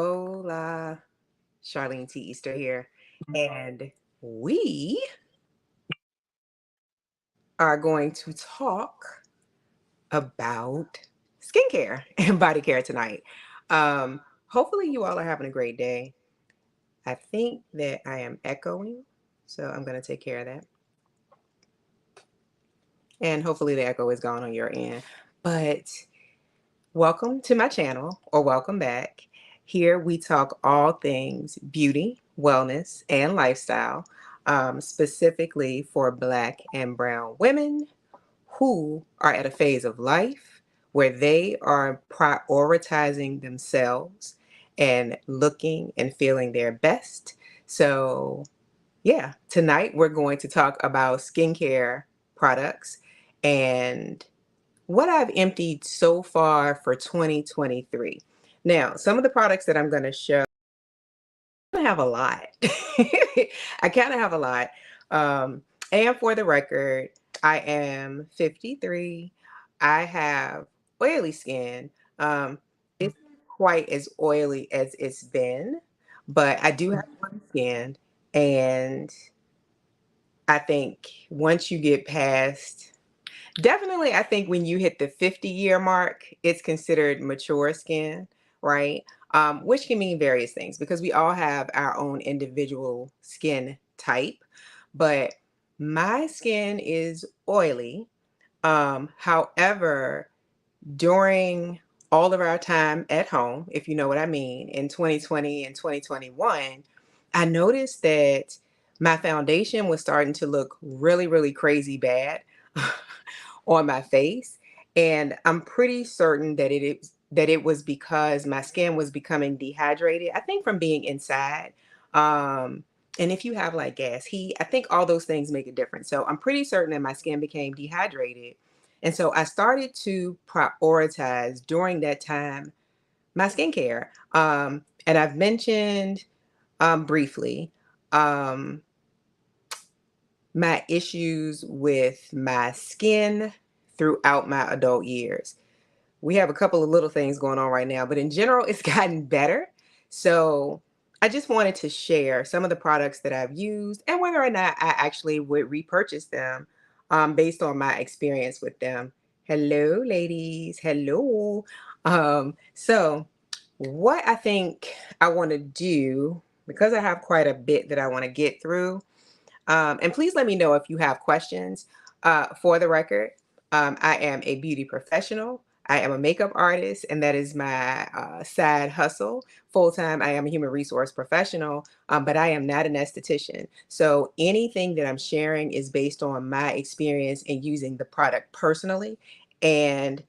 Hola, Charlene T. Easter here, and we are going to talk about skincare and body care tonight. Hopefully, you all are having a great day. I think that I am echoing, so I'm going to take care of that. And hopefully, the echo is gone on your end. But welcome to my channel, or welcome back. Here we talk all things beauty, wellness, and lifestyle, specifically for Black and Brown women who are at a phase of life where they are prioritizing themselves and looking and feeling their best. So, yeah, tonight we're going to talk about skincare products and what I've emptied so far for 2023. Now, some of the products that I'm going to show, I have a lot. I kind of have a lot. And for the record, I am 53. I have oily skin. It's not quite as oily as it's been, but I do have oily skin. And I think once you get past definitely, I think when you hit the 50-year mark, it's considered mature skin, right? Which can mean various things because we all have our own individual skin type. But my skin is oily. However, during all of our time at home, if you know what I mean, in 2020 and 2021, I noticed that my foundation was starting to look really, really crazy bad on my face. And I'm pretty certain that it was because my skin was becoming dehydrated. I think from being inside. And if you have like gas heat, I think all those things make a difference. So I'm pretty certain that my skin became dehydrated. And so I started to prioritize during that time my skincare. And I've mentioned briefly um, my issues with my skin throughout my adult years. We have a couple of little things going on right now, but in general, it's gotten better. So I just wanted to share some of the products that I've used and whether or not I actually would repurchase them based on my experience with them. Hello, ladies. Hello. So what I think I want to do, because I have quite a bit that I want to get through, and please let me know if you have questions. For the record, I am a beauty professional. I am a makeup artist, and that is my side hustle. Full time, I am a human resource professional, but I am not an esthetician. So anything that I'm sharing is based on my experience in using the product personally. And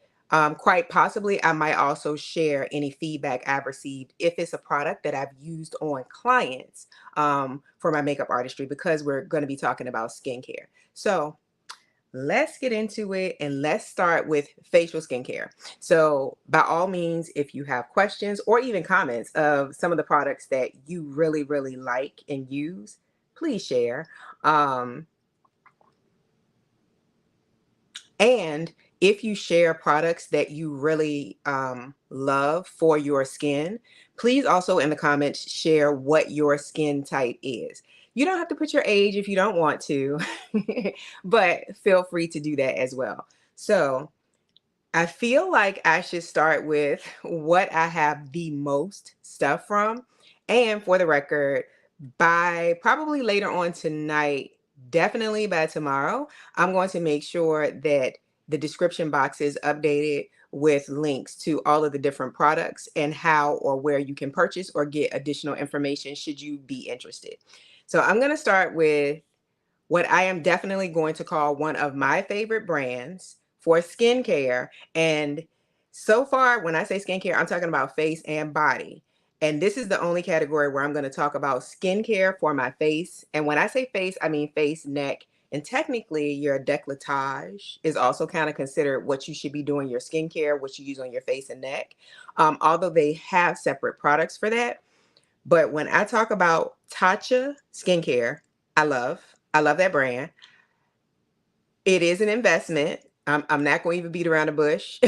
quite possibly, I might also share any feedback I've received if it's a product that I've used on clients for my makeup artistry because we're going to be talking about skincare. So let's get into it and let's start with facial skincare. So by all means, if you have questions or even comments of some of the products that you really, really like and use, please share. Um, And if you share products that you really love for your skin, please also in the comments share what your skin type is. You don't have to put your age if you don't want to, but feel free to do that as well. So I feel like I should start with what I have the most stuff from. And for the record, by probably later on tonight, definitely by tomorrow, I'm going to make sure that the description box is updated with links to all of the different products and how or where you can purchase or get additional information should you be interested. So I'm going to start with what I am definitely going to call one of my favorite brands for skincare. And so far, when I say skincare, I'm talking about face and body. And this is the only category where I'm going to talk about skincare for my face. And when I say face, I mean face, neck, and technically your décolletage is also kind of considered what you should be doing your skincare, what you use on your face and neck. Although they have separate products for that. But when I talk about Tatcha skincare, I love. I love that brand. It is an investment. I'm not going to even beat around the bush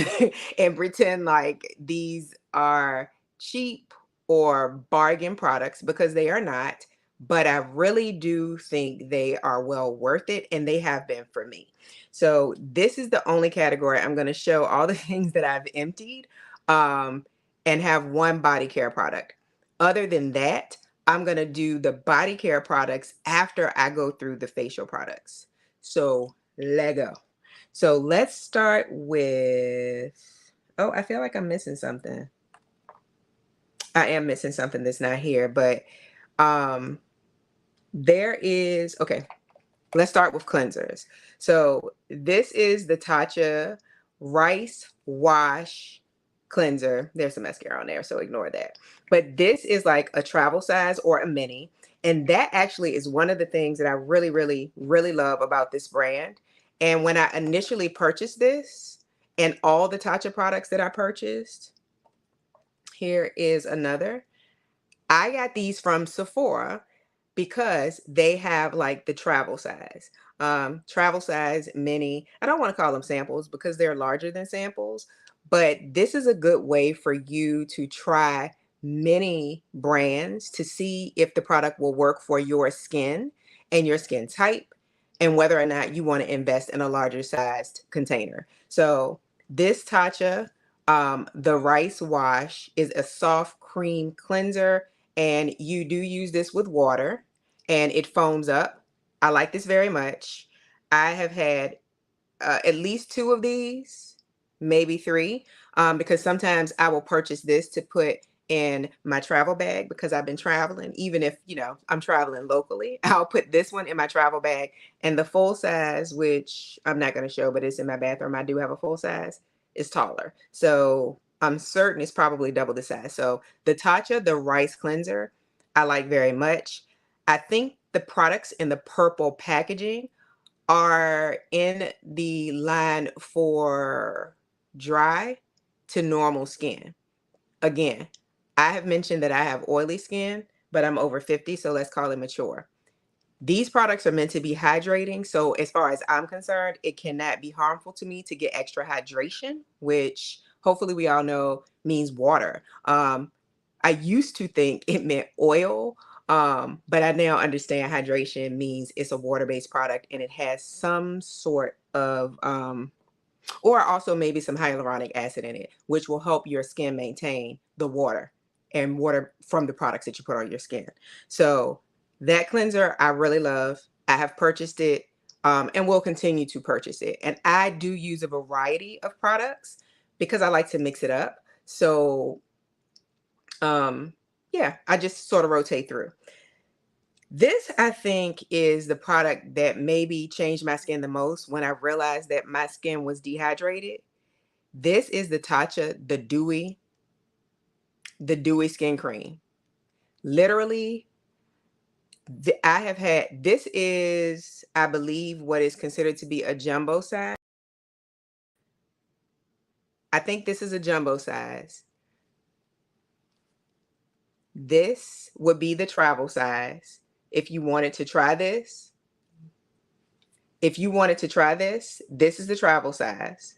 and pretend like these are cheap or bargain products because they are not, but I really do think they are well worth it, and they have been for me. So this is the only category I'm going to show all the things that I've emptied, and have one body care product. Other than that, I'm going to do the body care products after I go through the facial products. So Lego. So let's start with, oh, I feel like I'm missing something. I am missing something that's not here, but there is, okay, let's start with cleansers. So this is the Tatcha Rice Wash Cleanser. There's some mascara on there, so ignore that. But this is like a travel size or a mini. And that actually is one of the things that I really, really, really love about this brand. And when I initially purchased this and all the Tatcha products that I purchased, here is another. I got these from Sephora because they have like the travel size mini. I don't want to call them samples because they're larger than samples, but this is a good way for you to try many brands to see if the product will work for your skin and your skin type, and whether or not you want to invest in a larger sized container. So this Tatcha, the rice wash, is a soft cream cleanser, and you do use this with water and it foams up. I like this very much. I have had at least 2 of these, maybe 3, because sometimes I will purchase this to put in my travel bag because I've been traveling. Even if, you know, I'm traveling locally, I'll put this one in my travel bag. And the full size, which I'm not going to show, but it's in my bathroom, I do have a full size, is taller. So I'm certain it's probably double the size. So the Tatcha, the rice cleanser, I like very much. I think the products in the purple packaging are in the line for dry to normal skin. Again, I have mentioned that I have oily skin, but I'm over 50, so let's call it mature. These products are meant to be hydrating, so as far as I'm concerned, it cannot be harmful to me to get extra hydration, which hopefully we all know means water. I used to think it meant oil, but I now understand hydration means it's a water-based product and it has some sort of, or also maybe some hyaluronic acid in it, which will help your skin maintain the water and water from the products that you put on your skin. So that cleanser I really love. I have purchased it, and will continue to purchase it. And I do use a variety of products because I like to mix it up. So yeah, I just sort of rotate through. This, I think, is the product that maybe changed my skin the most when I realized that my skin was dehydrated. This is the Tatcha, the dewy skin cream. Literally, I have had, this is, I believe, what is considered to be a jumbo size. I think this is a jumbo size. This would be the travel size. If you wanted to try this, this is the travel size.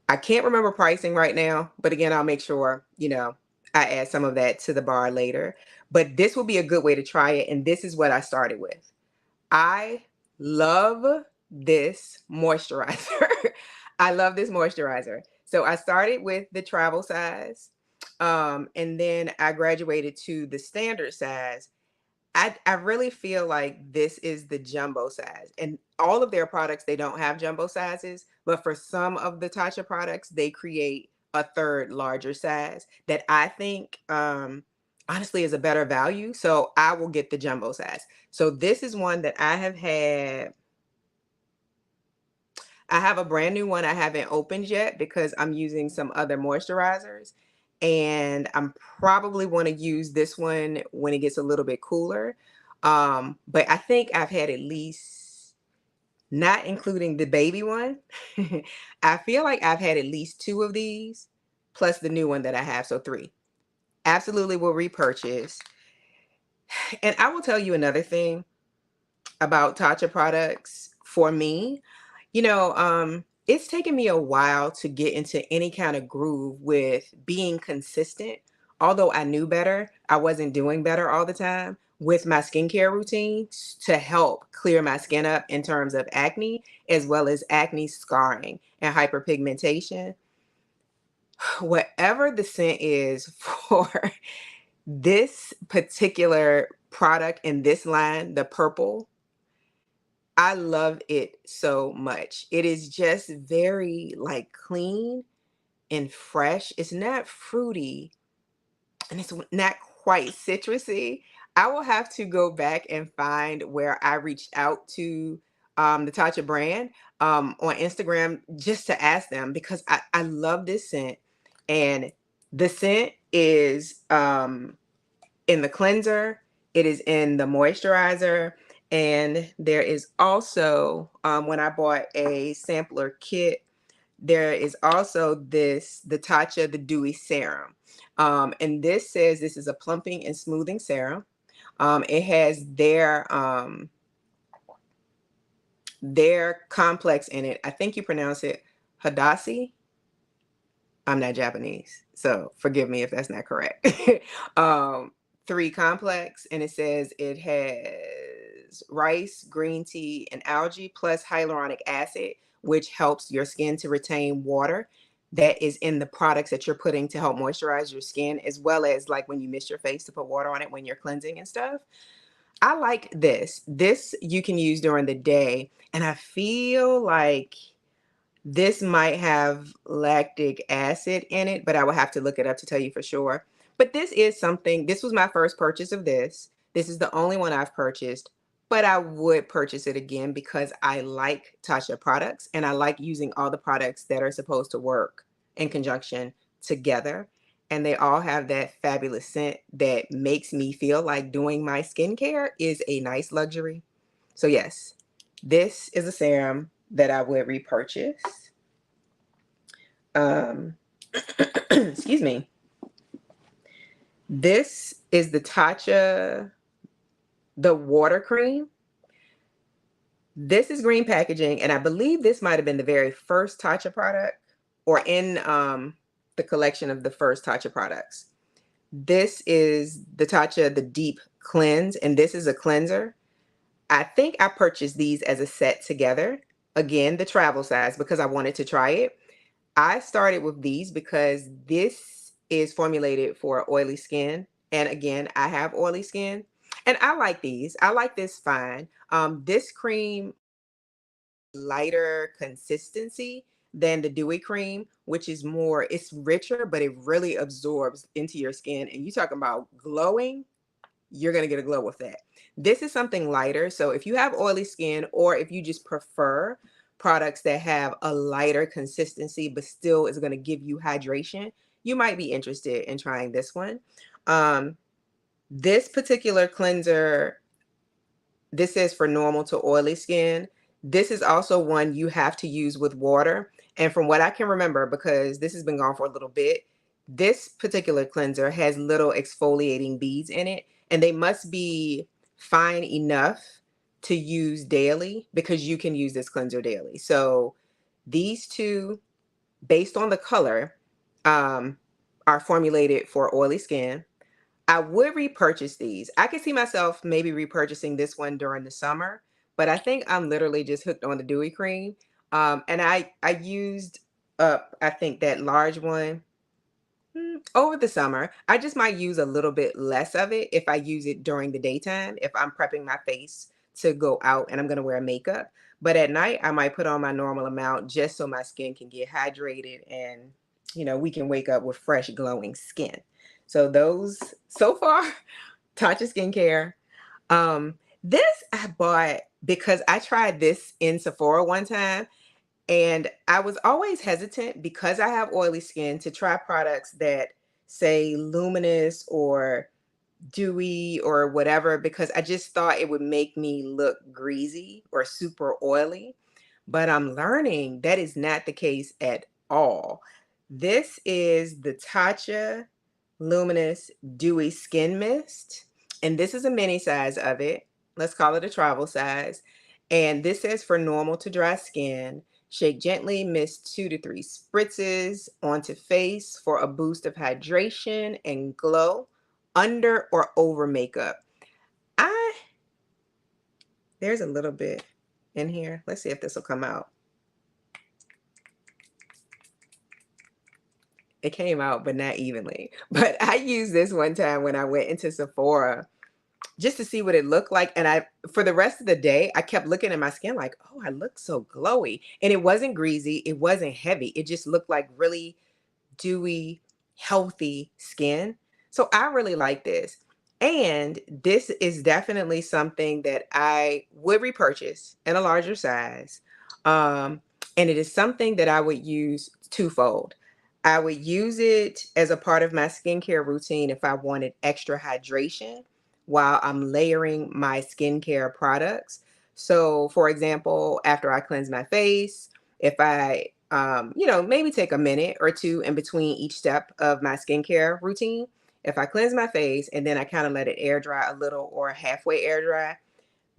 I can't remember pricing right now, but again, I'll make sure, you know, I add some of that to the bar later. But this will be a good way to try it. And this is what I started with. I love this moisturizer. I love this moisturizer. So I started with the travel size, and then I graduated to the standard size. I really feel like this is the jumbo size. And all of their products, they don't have jumbo sizes, but for some of the Tatcha products, they create a third larger size that I think honestly is a better value. So I will get the jumbo size. So this is one that I have had. I have a brand new one I haven't opened yet because I'm using some other moisturizers. And I'm probably want to use this one when it gets a little bit cooler. But I think I've had at least, not including the baby one, I feel like I've had at least 2 of these, plus the new one that I have, so 3. Absolutely will repurchase. And I will tell you another thing about Tatcha products for me. You know, it's taken me a while to get into any kind of groove with being consistent. Although I knew better, I wasn't doing better all the time with my skincare routine to help clear my skin up in terms of acne, as well as acne scarring and hyperpigmentation. Whatever the scent is for this particular product in this line, the purple, I love it so much. It is just very like clean and fresh. It's not fruity and it's not quite citrusy. I will have to go back and find where I reached out to the Tatcha brand on Instagram just to ask them, because I love this scent. And the scent is in the cleanser, it is in the moisturizer, and there is also, when I bought a sampler kit, there is also the Tatcha, the Dewy Serum. And this says this is a plumping and smoothing serum. It has their complex in it. I think you pronounce it Hadasi. I'm not Japanese, so forgive me if that's not correct. um, 3 complex, and it says it has rice, green tea, and algae plus hyaluronic acid, which helps your skin to retain water that is in the products that you're putting to help moisturize your skin, as well as like when you mist your face to put water on it when you're cleansing and stuff. I like this. This you can use during the day, and I feel like this might have lactic acid in it, but I will have to look it up to tell you for sure. But this is something, this was my first purchase of this. This is the only one I've purchased, but I would purchase it again because I like Tatcha products and I like using all the products that are supposed to work in conjunction together. And they all have that fabulous scent that makes me feel like doing my skincare is a nice luxury. So yes, this is a serum that I would repurchase. Um, excuse me. This is the Tatcha, the water cream. This is green packaging, and I believe this might have been the very first Tatcha product, or in the collection of the first Tatcha products. This is the Tatcha, the Deep Cleanse, and this is a cleanser. I think I purchased these as a set together. Again, the travel size, because I wanted to try it. I started with these because this is formulated for oily skin. And again, I have oily skin. And I like these. I like this fine. This cream, lighter consistency than the dewy cream, which is more, it's richer, but it really absorbs into your skin. And you talking about glowing, you're going to get a glow with that. This is something lighter. So if you have oily skin, or if you just prefer products that have a lighter consistency, but still is going to give you hydration, you might be interested in trying this one. This particular cleanser, this is for normal to oily skin. This is also one you have to use with water. And from what I can remember, because this has been gone for a little bit, this particular cleanser has little exfoliating beads in it, and they must be fine enough to use daily, because you can use this cleanser daily. So these two, based on the color, are formulated for oily skin. I would repurchase these. I could see myself maybe repurchasing this one during the summer, but I think I'm literally just hooked on the dewy cream. And I used up, I think, that large one over the summer. I just might use a little bit less of it if I use it during the daytime, if I'm prepping my face to go out and I'm going to wear makeup. But at night, I might put on my normal amount just so my skin can get hydrated and, we can wake up with fresh, glowing skin. So those, so far, Tatcha Skincare. This I bought because I tried this in Sephora one time, and I was always hesitant because I have oily skin to try products that say luminous or dewy or whatever, because I just thought it would make me look greasy or super oily. But I'm learning that is not the case at all. This is the Tatcha Luminous Dewy Skin Mist, and this is a mini size of it. Let's call it a travel size. And this is for normal to dry skin. Shake gently, mix 2 to 3 spritzes onto face for a boost of hydration and glow under or over makeup. There's a little bit in here. Let's see if this will come out. It came out, but not evenly. But I used this one time when I went into Sephora just to see what it looked like. And for the rest of the day, I kept looking at my skin like, oh, I look so glowy. And it wasn't greasy. It wasn't heavy. It just looked like really dewy, healthy skin. So I really like this. And this is definitely something that I would repurchase in a larger size. And it is something that I would use twofold. I would use it as a part of my skincare routine if I wanted extra hydration while I'm layering my skincare products. So, for example, after I cleanse my face, if I maybe take a minute or two in between each step of my skincare routine. If I cleanse my face and then I kind of let it air dry a little or halfway air dry,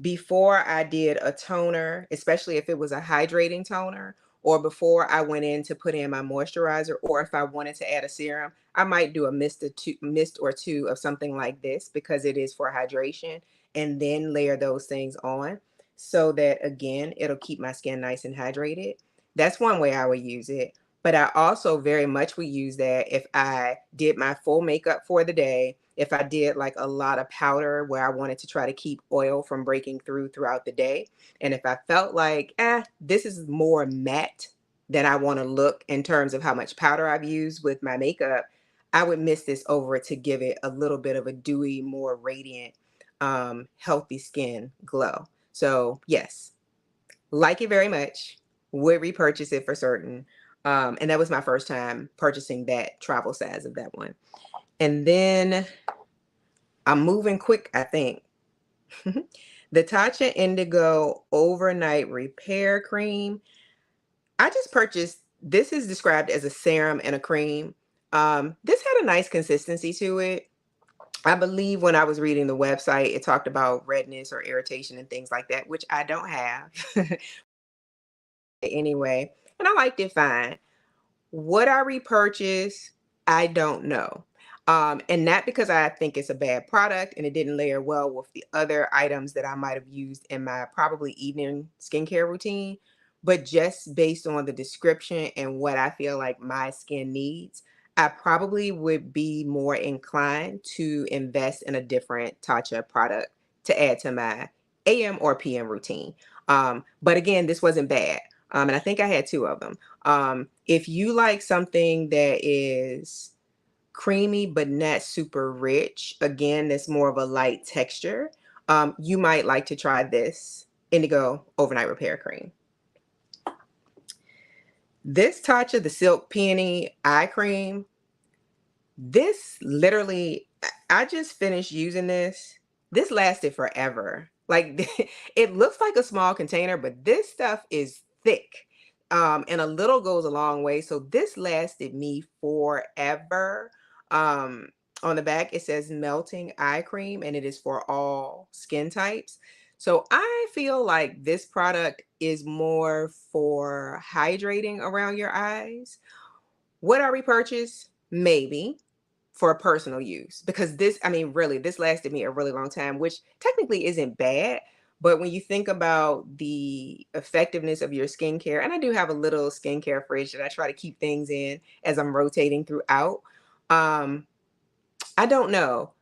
before I did a toner, especially if it was a hydrating toner, or before I went in to put in my moisturizer, or if I wanted to add a serum, I might do a mist or two of something like this because it is for hydration, and then layer those things on so that again, it'll keep my skin nice and hydrated. That's one way I would use it. But I also very much would use that if I did my full makeup for the day, if I did like a lot of powder where I wanted to try to keep oil from breaking through throughout the day. And if I felt like, this is more matte than I want to look in terms of how much powder I've used with my makeup, I would mist this over to give it a little bit of a dewy, more radiant, healthy skin glow. So yes, like it very much, would repurchase it for certain. And that was my first time purchasing that travel size of that one. And then I'm moving quick, I think. The Tatcha Indigo Overnight Repair Cream. I just purchased, this is described as a serum and a cream. This had a nice consistency to it. I believe when I was reading the website, it talked about redness or irritation and things like that, which I don't have anyway. And I liked it fine. Would I repurchase? I don't know. And not because I think it's a bad product and it didn't layer well with the other items that I might have used in my probably evening skincare routine, but just based on the description and what I feel like my skin needs, I probably would be more inclined to invest in a different Tatcha product to add to my AM or PM routine. But again, this wasn't bad. And I think I had two of them. If you like something that is creamy but not super rich, again, that's more of a light texture, you might like to try this Indigo Overnight Repair Cream. This Tatcha, the Silk Peony Eye Cream, this literally, I just finished using this. This lasted forever. Like it looks like a small container, but this stuff is thick. And a little goes a long way. So this lasted me forever. Um, on the back, it says melting eye cream and it is for all skin types. So I feel like this product is more for hydrating around your eyes. Would I repurchase? Maybe for personal use because this, I mean, really, this lasted me a really long time, which technically isn't bad. But when you think about the effectiveness of your skincare, and I do have a little skincare fridge that I try to keep things in as I'm rotating throughout. Um, I don't know.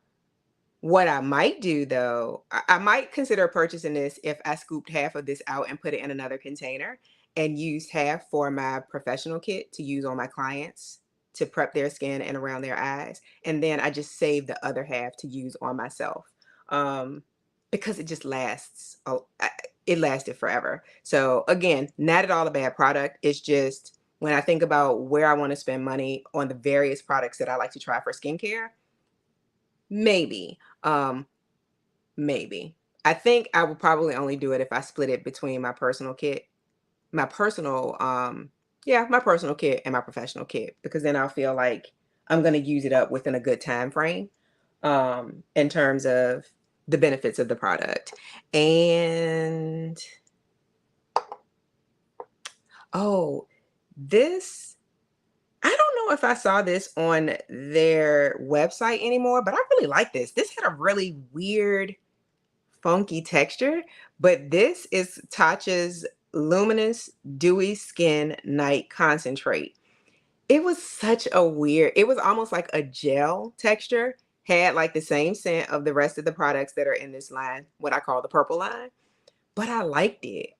What I might do though, I might consider purchasing this if I scooped half of this out and put it in another container and used half for my professional kit to use on my clients to prep their skin and around their eyes. And then I just save the other half to use on myself. Um, because it just lasts, it lasted forever. So again, not at all a bad product. It's just when I think about where I want to spend money on the various products that I like to try for skincare, maybe. Maybe. I think I would probably only do it if I split it between my personal kit, my personal, my personal kit and my professional kit, because then I'll feel like I'm going to use it up within a good time frame, in terms of the benefits of the product. And Oh, this, I don't know if I saw this on their website anymore, but I really like this. This had a really weird, funky texture, but this is Tatcha's Luminous Dewy Skin Night Concentrate. It was such a weird, it was almost like a gel texture, had like the same scent of the rest of the products that are in this line, what I call the purple line, but I liked it.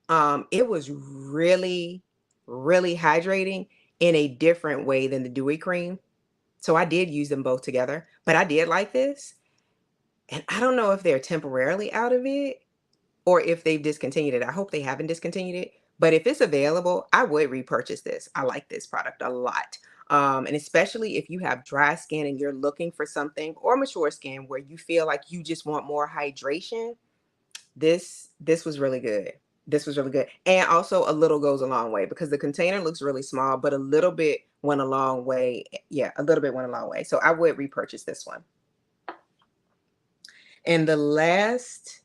It was really, really hydrating in a different way than the dewy cream. So I did use them both together, but I did like this. And I don't know if they're temporarily out of it or if they've discontinued it. I hope they haven't discontinued it. But if it's available, I would repurchase this. I like this product a lot. And especially if you have dry skin and you're looking for something, or mature skin where you feel like you just want more hydration, this was really good. This was really good. And also a little goes a long way because the container looks really small, but a little bit went a long way. Yeah, a little bit went a long way. So I would repurchase this one. And the last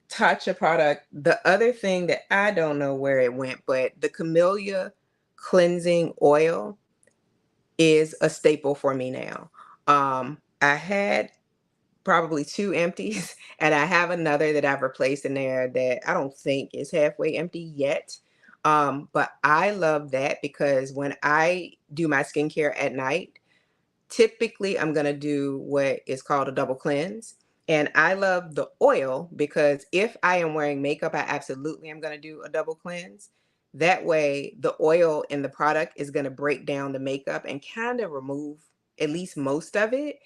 Tatcha product, the other thing that I don't know where it went, but the Camellia cleansing oil is a staple for me now. I had probably two empties, and I have another that I've replaced in there that I don't think is halfway empty yet. But I love that because when I do my skincare at night, typically I'm going to do what is called a double cleanse. And I love the oil because if I am wearing makeup, I absolutely am going to do a double cleanse. That way, the oil in the product is going to break down the makeup and kind of remove at least most of it.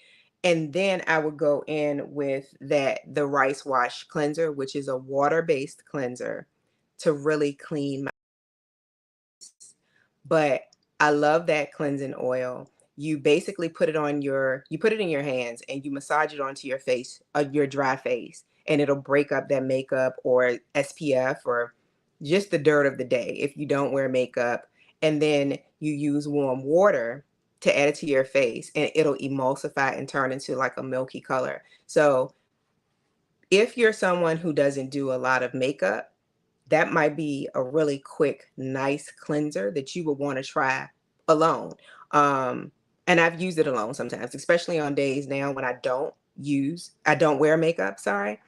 And then I would go in with the rice wash cleanser, which is a water-based cleanser to really clean my, but I love that cleansing oil. You basically put it on you put it in your hands and you massage it onto your face, your dry face, and it'll break up that makeup or SPF or just the dirt of the day if you don't wear makeup. And then you use warm water to add it to your face and it'll emulsify and turn into like a milky color. So if you're someone who doesn't do a lot of makeup, that might be a really quick, nice cleanser that you would want to try alone. And I've used it alone sometimes, especially on days now when I don't wear makeup, sorry.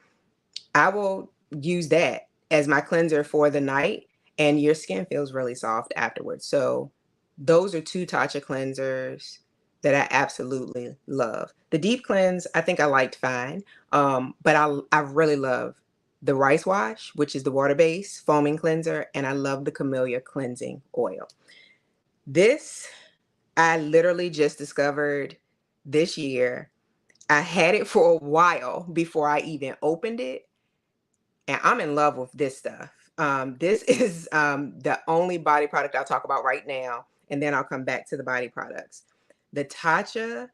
I will use that as my cleanser for the night, and your skin feels really soft afterwards. So those are two Tatcha cleansers that I absolutely love. The deep cleanse, I think I liked fine, but I really love the rice wash, which is the water-based foaming cleanser, and I love the Camellia cleansing oil. This I literally just discovered this year. I had it for a while before I even opened it, and I'm in love with this stuff. This is the only body product I'll talk about right now, and then I'll come back to the body products. The Tatcha,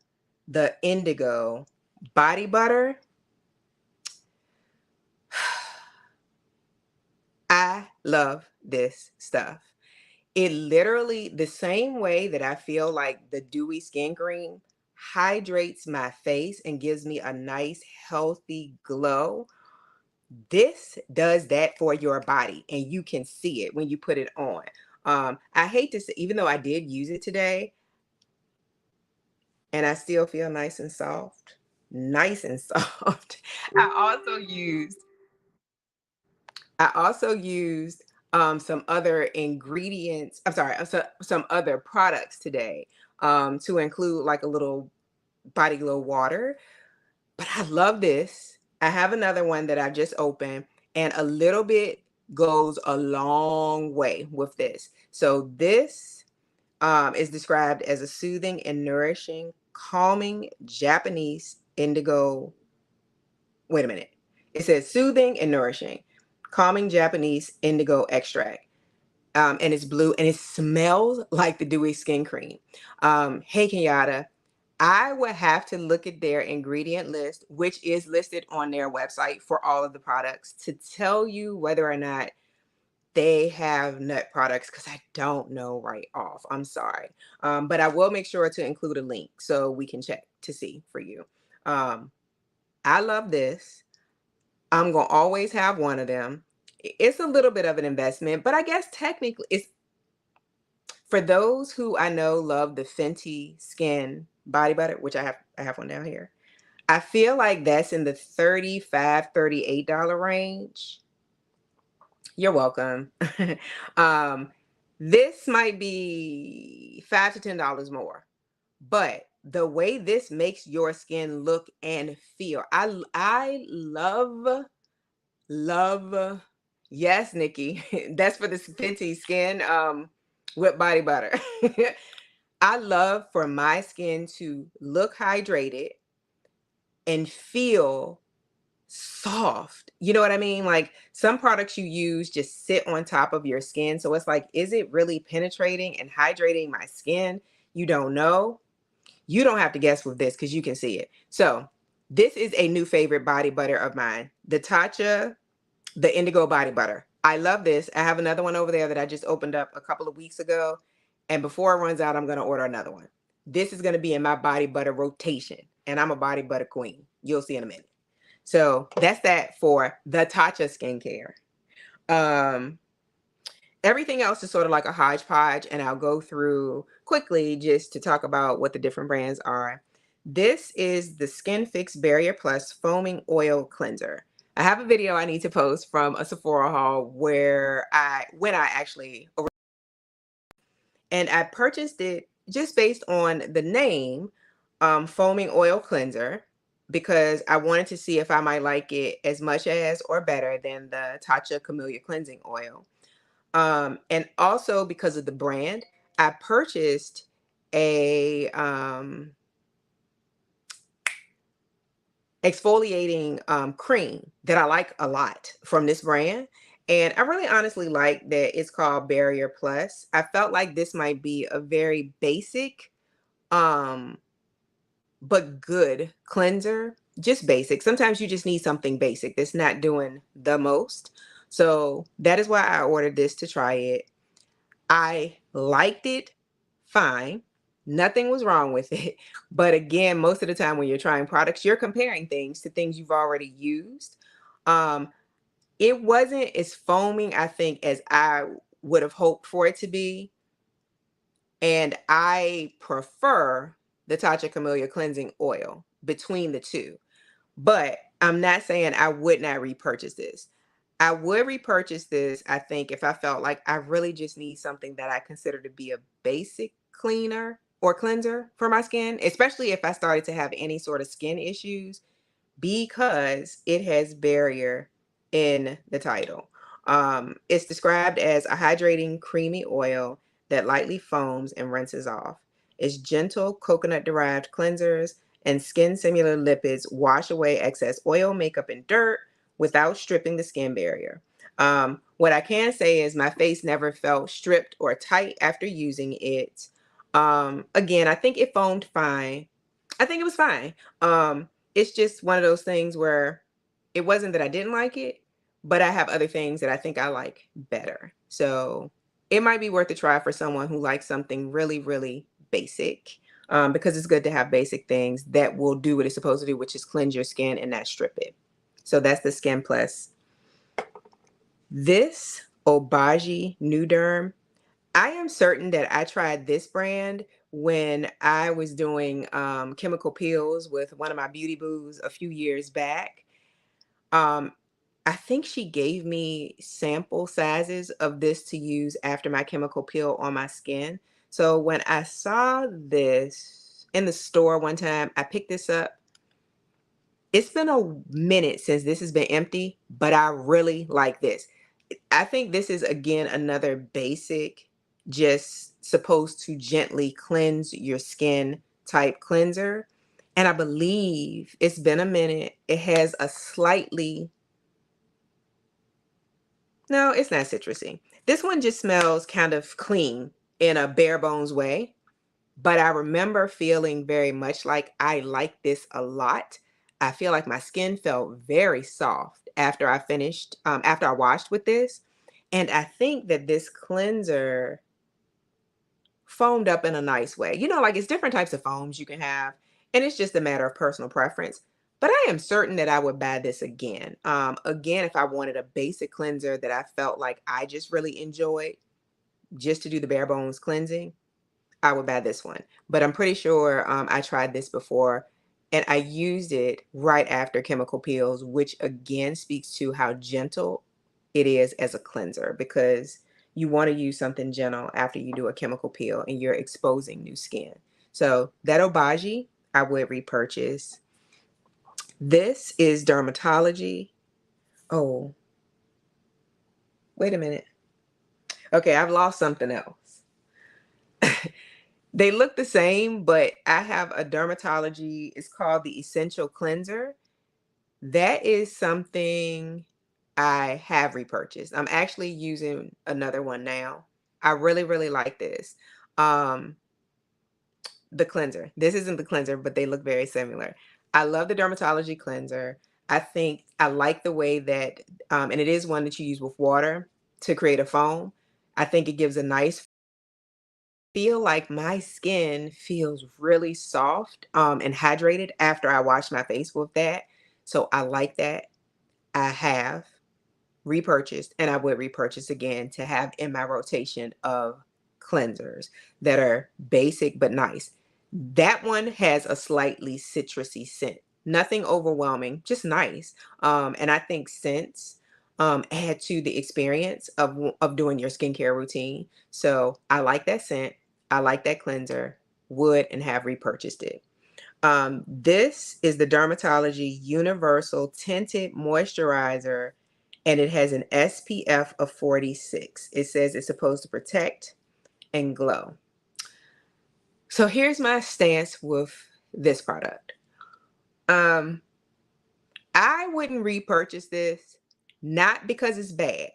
the Indigo body butter. I love this stuff. It literally, the same way that I feel like the dewy skin cream hydrates my face and gives me a nice, healthy glow. This does that for your body, and you can see it when you put it on. I hate to say, even though I did use it today, and I still feel nice and soft, nice and soft. I also used, I also used some other ingredients. I'm sorry, some other products today to include like a little body glow water. But I love this. I have another one that I just opened, and a little bit goes a long way with this. So this is described as a soothing and nourishing, calming Japanese indigo. Wait a minute. It says soothing and nourishing, calming Japanese indigo extract. And it's blue and it smells like the dewy skin cream. Hey, Kenyatta, I would have to look at their ingredient list, which is listed on their website for all of the products, to tell you whether or not they have nut products because I don't know right off. I'm sorry. But I will make sure to include a link so we can check to see for you. Um, I love this. I'm going to always have one of them. It's a little bit of an investment, but I guess technically For those who I know love the Fenty Skin Body Butter, which I have one down here. I feel like that's in the $35, $38 range. You're welcome. um, this might be $5 to $10 more, but the way this makes your skin look and feel, I love. Yes, Nikki, that's for the Fenty Skin Whip Body Butter. I love for my skin to look hydrated and feel soft. You know what I mean? Like some products you use just sit on top of your skin. So it's like, is it really penetrating and hydrating my skin? You don't know. You don't have to guess with this because you can see it. So this is a new favorite body butter of mine. The Tatcha, the Indigo Body Butter. I love this. I have another one over there that I just opened up a couple of weeks ago. And before it runs out, I'm going to order another one. This is going to be in my body butter rotation. And I'm a body butter queen. You'll see in a minute. So that's that for the Tatcha skincare. Everything else is sort of like a hodgepodge, and I'll go through quickly just to talk about what the different brands are. This is the SkinFix Barrier Plus Foaming Oil Cleanser. I have a video I need to post from a Sephora haul where I actually, and I purchased it just based on the name, Foaming Oil Cleanser, because I wanted to see if I might like it as much as or better than the Tatcha Camellia Cleansing Oil. And also because of the brand, I purchased a exfoliating cream that I like a lot from this brand. And I really honestly like that it's called Barrier Plus. I felt like this might be a very basic but good cleanser. Just basic. Sometimes you just need something basic that's not doing the most. So that is why I ordered this to try it. I liked it fine. Nothing was wrong with it. But again, most of the time when you're trying products, you're comparing things to things you've already used. It wasn't as foaming, I think, as I would have hoped for it to be. And I prefer the Tatcha Camellia Cleansing Oil between the two. But I'm not saying I would not repurchase this. I would repurchase this, I think, if I felt like I really just need something that I consider to be a basic cleaner or cleanser for my skin, especially if I started to have any sort of skin issues, because it has barrier in the title. It's described as a hydrating creamy oil that lightly foams and rinses off. Its gentle coconut-derived cleansers and skin-similar lipids wash away excess oil, makeup, and dirt without stripping the skin barrier. What I can say is my face never felt stripped or tight after using it. Again, I think it foamed fine. I think it was fine. It's just one of those things where it wasn't that I didn't like it, but I have other things that I think I like better. So it might be worth a try for someone who likes something really, really basic, because it's good to have basic things that will do what it's supposed to do, which is cleanse your skin and not strip it. So that's the Skin Plus. This Obagi Derm, I am certain that I tried this brand when I was doing chemical peels with one of my beauty boos a few years back. I think she gave me sample sizes of this to use after my chemical peel on my skin. So when I saw this in the store one time, I picked this up. It's been a minute since this has been empty, but I really like this. I think this is, again, another basic, just supposed to gently cleanse your skin type cleanser. And I believe it's been a minute. It has a slightly, no, it's not citrusy. This one just smells kind of clean in a bare bones way. But I remember feeling very much like I like this a lot. I feel like my skin felt very soft after I finished, after I washed with this. And I think that this cleanser foamed up in a nice way. You know, like it's different types of foams you can have, and it's just a matter of personal preference. But I am certain that I would buy this again. Again, if I wanted a basic cleanser that I felt like I just really enjoyed, just to do the bare bones cleansing, I would buy this one. But I'm pretty sure I tried this before and I used it right after chemical peels, which again speaks to how gentle it is as a cleanser, because you want to use something gentle after you do a chemical peel and you're exposing new skin. So that Obagi, I would repurchase. This is Drmtlgy. Oh, wait a minute. Okay, I've lost something else. They look the same, but I have a Drmtlgy. It's called the Essential Cleanser. That is something I have repurchased. I'm actually using another one now. I really, really like this. Um, the cleanser. This isn't the cleanser, but they look very similar. I love the Drmtlgy cleanser. I think I like the way that, and it is one that you use with water to create a foam. I think it gives a nice feel. Like my skin feels really soft and hydrated after I wash my face with that. So I like that. I have repurchased and I would repurchase again to have in my rotation of cleansers that are basic but nice. That one has a slightly citrusy scent. Nothing overwhelming, just nice. And I think scents add to the experience of doing your skincare routine. So I like that scent. I like that cleanser. Would and have repurchased it. This is the Drmtlgy Universal Tinted Moisturizer, and it has an SPF of 46. It says it's supposed to protect and glow. So here's my stance with this product. I wouldn't repurchase this, not because it's bad,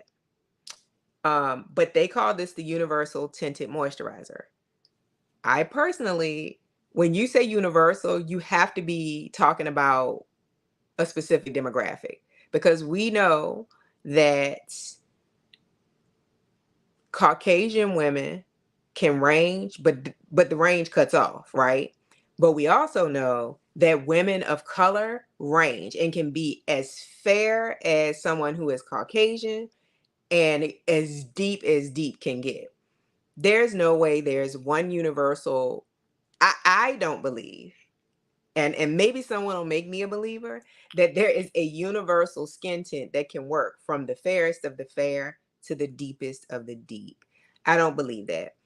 but they call this the Universal Tinted Moisturizer. I personally, when you say universal, you have to be talking about a specific demographic, because we know that Caucasian women can range, but the range cuts off, right? But we also know that women of color range and can be as fair as someone who is Caucasian and as deep can get. There's no way there's one universal. I don't believe, and maybe someone will make me a believer, that there is a universal skin tint that can work from the fairest of the fair to the deepest of the deep. I don't believe that.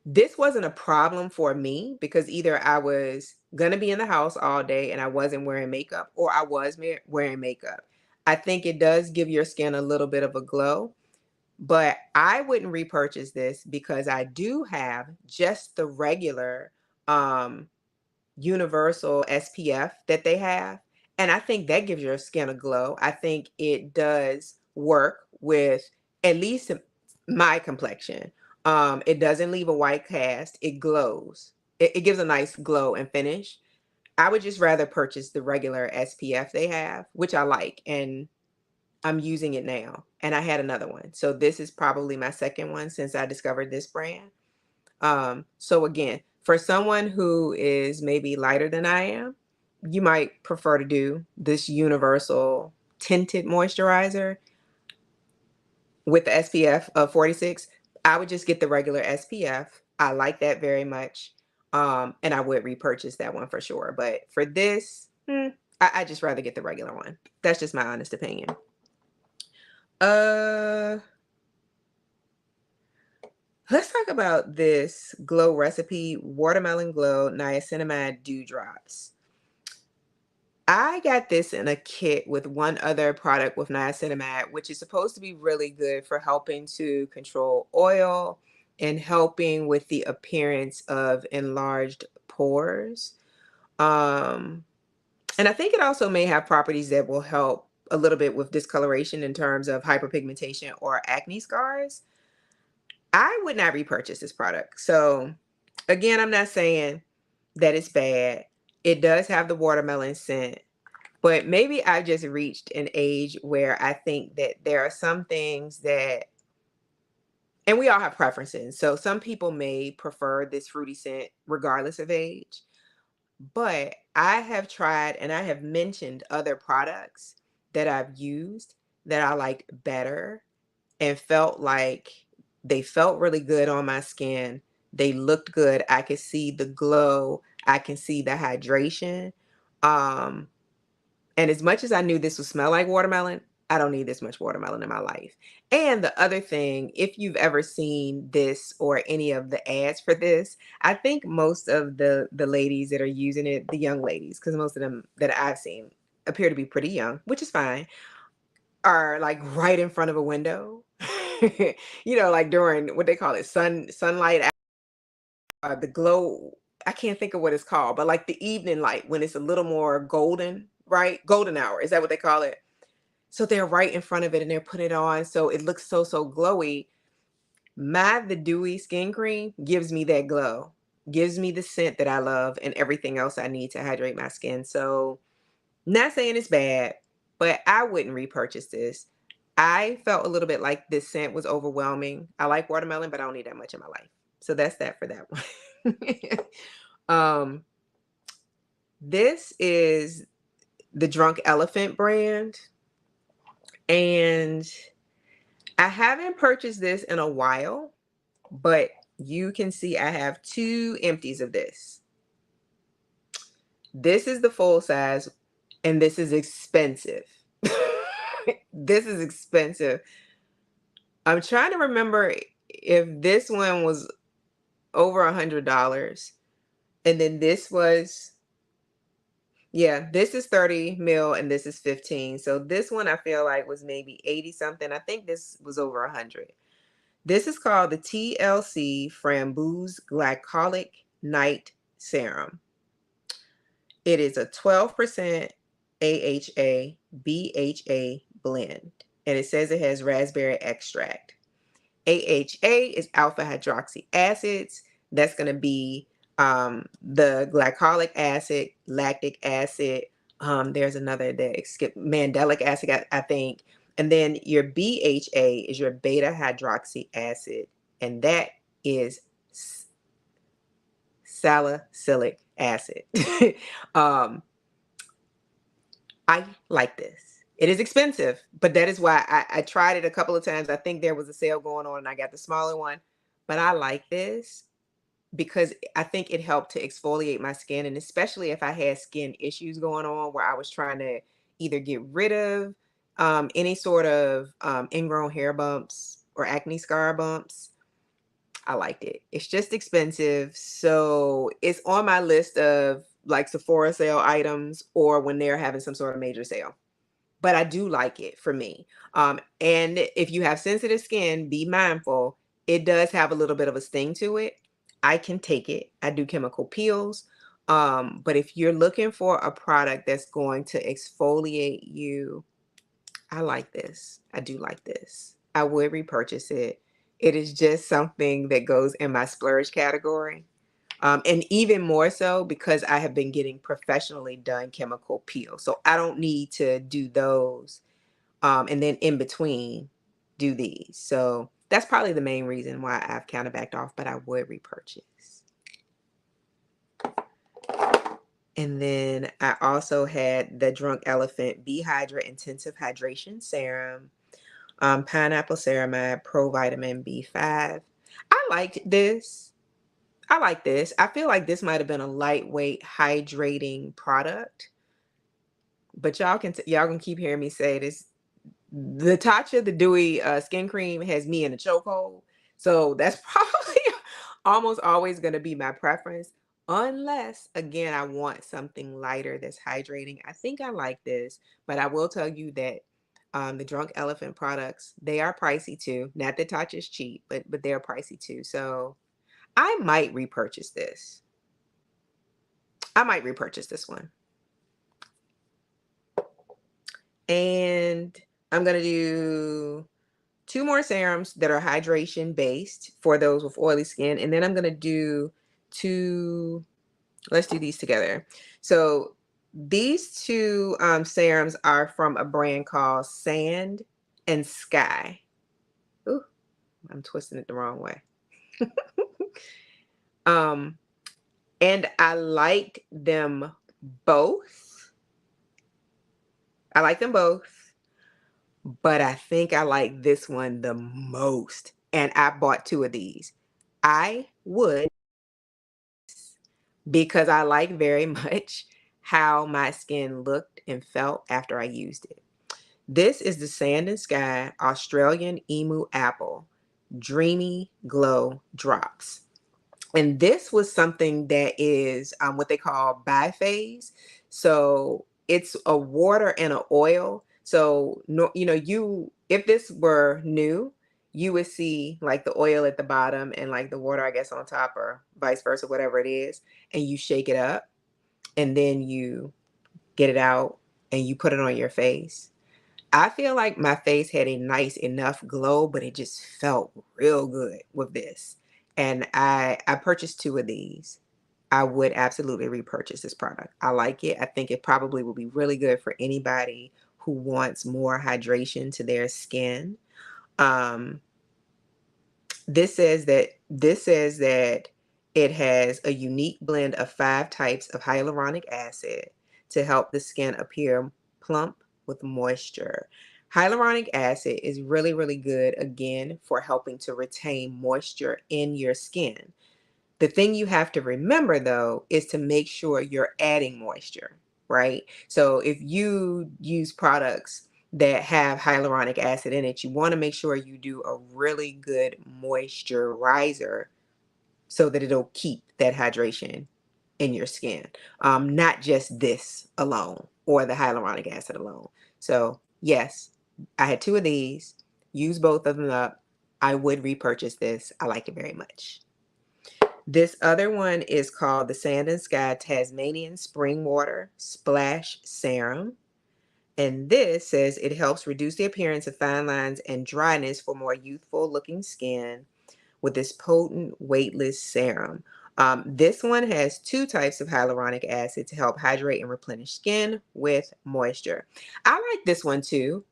This wasn't a problem for me because either I was going to be in the house all day and I wasn't wearing makeup, or I was wearing makeup. I think it does give your skin a little bit of a glow, but I wouldn't repurchase this because I do have just the regular universal SPF that they have. And I think that gives your skin a glow. I think it does work with at least my complexion. It doesn't leave a white cast. It glows. It gives a nice glow and finish. I would just rather purchase the regular SPF they have, which I like, and I'm using it now. And I had another one. So this is probably my second one since I discovered this brand. So again, for someone who is maybe lighter than I am, you might prefer to do this universal tinted moisturizer with the SPF of 46. I would just get the regular SPF. I like that very much. And I would repurchase that one for sure. But for this, I just rather get the regular one. That's just my honest opinion. Let's talk about this Glow Recipe Watermelon Glow Niacinamide Dewdrops. I got this in a kit with one other product with niacinamide, which is supposed to be really good for helping to control oil and helping with the appearance of enlarged pores. And I think it also may have properties that will help a little bit with discoloration in terms of hyperpigmentation or acne scars. I would not repurchase this product. So again, I'm not saying that it's bad. It does have the watermelon scent, but maybe I've just reached an age where I think that there are some things that, and we all have preferences. So some people may prefer this fruity scent regardless of age, but I have tried and I have mentioned other products that I've used that I liked better and felt like They felt really good on my skin. They looked good. I could see the glow. I can see the hydration. Um, and as much as I knew this would smell like watermelon, I don't need this much watermelon in my life. And the other thing, if you've ever seen this or any of the ads for this, I think most of the ladies that are using it, the young ladies, because most of them that I've seen appear to be pretty young, which is fine, are like right in front of a window. You know, like during what they call it, sunlight, the glow. I can't think of what it's called, but like the evening light when it's a little more golden, right? Golden hour. Is that what they call it? So they're right in front of it and they're putting it on. So it looks so glowy. The dewy skin cream gives me that glow, gives me the scent that I love and everything else I need to hydrate my skin. So not saying it's bad, but I wouldn't repurchase this. I felt a little bit like this scent was overwhelming. I like watermelon, but I don't need that much in my life. So that's that for that one. um, this is the Drunk Elephant brand. And I haven't purchased this in a while, but you can see I have 2 empties of this. This is the full size, and this is expensive. This is expensive. I'm trying to remember if this one was over $100. And then this was, yeah, this is 30 mil and this is 15. So this one I feel like was maybe 80 something. I think this was over 100. This is called the TLC Framboose Glycolic Night Serum. It is a 12% AHA BHA blend, and it says it has raspberry extract. AHA is alpha hydroxy acids. That's going to be the glycolic acid, lactic acid. There's another that skip mandelic acid, I think. And then your BHA is your beta hydroxy acid, and that is salicylic acid. um, I like this. It is expensive, but that is why I tried it a couple of times. I think there was a sale going on and I got the smaller one, but I like this because I think it helped to exfoliate my skin. And especially if I had skin issues going on where I was trying to either get rid of any sort of ingrown hair bumps or acne scar bumps, I liked it. It's just expensive. So it's on my list of like Sephora sale items or when they're having some sort of major sale. But I do like it for me. And if you have sensitive skin, be mindful. It does have a little bit of a sting to it. I can take it. I do chemical peels. But if you're looking for a product that's going to exfoliate you, I like this. I do like this. I would repurchase it. It is just something that goes in my splurge category. And even more so because I have been getting professionally done chemical peel. So I don't need to do those. And then in between do these. So that's probably the main reason why I've kind of backed off, but I would repurchase. And then I also had the Drunk Elephant Be Hydra Intensive Hydration Serum, Pineapple Ceramide Pro Vitamin B5. I liked this. I like this. I feel like this might have been a lightweight hydrating product, but y'all can keep hearing me say this. The Tatcha, the dewy skin cream has me in a chokehold. So that's probably almost always going to be my preference. Unless, again, I want something lighter that's hydrating. I think I like this, but I will tell you that the Drunk Elephant products, they are pricey too. Not that Tatcha is cheap, but they're pricey too. So I might repurchase this. I might repurchase this one. And I'm going to do 2 more serums that are hydration based for those with oily skin. And then I'm going to do 2, let's do these together. So these 2 serums are from a brand called Sand and Sky. Ooh, I'm twisting it the wrong way. And I liked them both. I like them both, but I think I like this one the most. and I bought 2 of these. I would, because I like very much how my skin looked and felt after I used it. This is the Sand and Sky Australian Emu Apple Dreamy Glow Drops. And this was something that is what they call biphase. So it's a water and an oil. So no, you know, you if this were new, you would see like the oil at the bottom and like the water, I guess, on top, or vice versa, whatever it is. And you shake it up and then you get it out and you put it on your face. I feel like my face had a nice enough glow, but it just felt real good with this. And I purchased 2 of these. I would absolutely repurchase this product. I like it. I think it probably will be really good for anybody who wants more hydration to their skin. Um, this says that it has a unique blend of 5 types of hyaluronic acid to help the skin appear plump with moisture. Hyaluronic acid is really, really good, again, for helping to retain moisture in your skin. The thing you have to remember, though, is to make sure you're adding moisture, right? So if you use products that have hyaluronic acid in it, you want to make sure you do a really good moisturizer so that it'll keep that hydration in your skin, not just this alone or the hyaluronic acid alone. So yes, I had 2 of these, use both of them up. I would repurchase this. I like it very much. This other one is called the Sand and Sky Tasmanian Spring Water Splash Serum. And this says it helps reduce the appearance of fine lines and dryness for more youthful looking skin with this potent weightless serum. This one has 2 types of hyaluronic acid to help hydrate and replenish skin with moisture. I like this one too.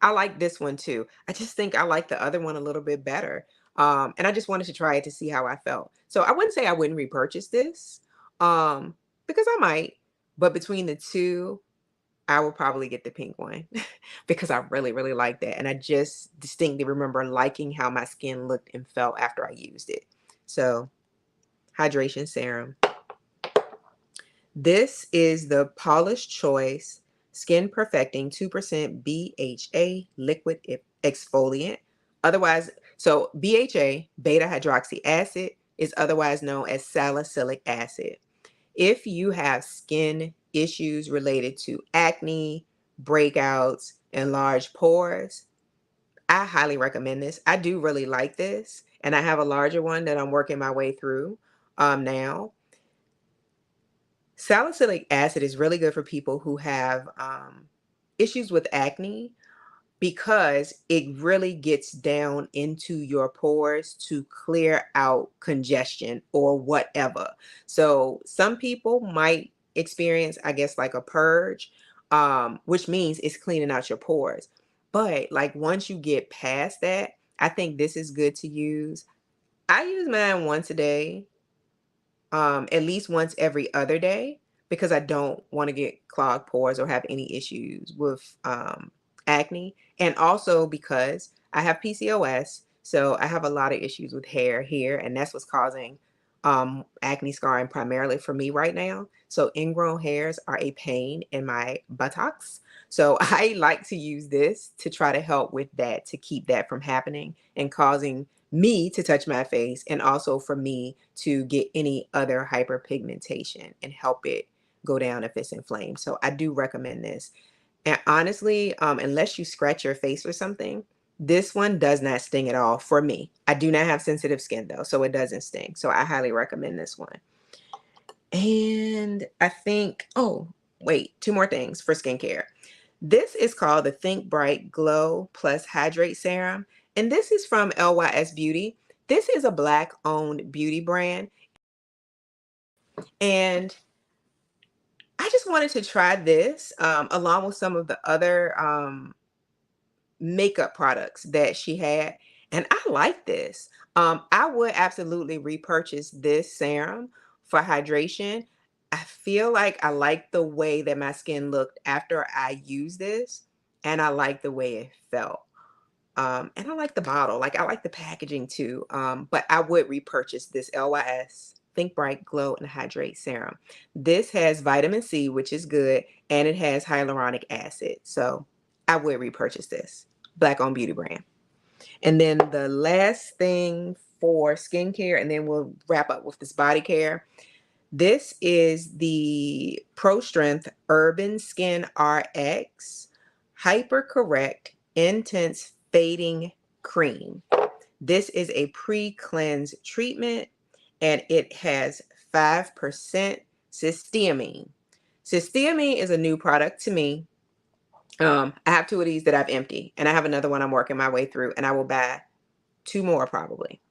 I just think I like the other one a little bit better. And I just wanted to try it to see how I felt. So I wouldn't say I wouldn't repurchase this, because I might, but between the 2, I will probably get the pink one because I really, really like that. And I just distinctly remember liking how my skin looked and felt after I used it. So, hydration serum. This is the Paula's Choice Skin Perfecting 2% BHA Liquid Exfoliant. Otherwise, so BHA, beta hydroxy acid, is otherwise known as salicylic acid. If you have skin issues related to acne, breakouts, and large pores, I highly recommend this. I do really like this, and I have a larger one that I'm working my way through now. Salicylic acid is really good for people who have issues with acne, because it really gets down into your pores to clear out congestion or whatever. So some people might experience, I guess, like a purge, which means it's cleaning out your pores. But like once you get past that, I think this is good to use. I use mine once a day, at least once every other day, because I don't want to get clogged pores or have any issues with acne. And also because I have PCOS, so I have a lot of issues with hair here, and that's what's causing acne scarring primarily for me right now. So ingrown hairs are a pain in my buttocks. So I like to use this to try to help with that, to keep that from happening and causing me to touch my face, and also for me to get any other hyperpigmentation and help it go down if it's inflamed. So I do recommend this. And honestly, unless you scratch your face or something, this one does not sting at all for me. I do not have sensitive skin though, so it doesn't sting. So I highly recommend this one. And I think, oh, wait, 2 more things for skincare. This is called the Think Bright Glow Plus Hydrate Serum. And this is from LYS Beauty. This is a Black owned beauty brand. And I just wanted to try this along with some of the other makeup products that she had. And I like this. I would absolutely repurchase this serum for hydration. I feel like I like the way that my skin looked after I used this, and I like the way it felt. And I like the bottle. Like, I like the packaging too. But I would repurchase this LYS Think Bright Glow and Hydrate Serum. This has vitamin C, which is good, and it has hyaluronic acid. So I would repurchase this. Black owned beauty brand. And then the last thing for skincare, and then we'll wrap up with this body care. This is the Pro Strength Urban Skin RX Hyper Correct Intense Fading Cream. This is a pre-cleanse treatment, and it has 5% cysteamine. Cysteamine is a new product to me. I have 2 of these that I've emptied, and I have another one I'm working my way through, and I will buy 2 more probably.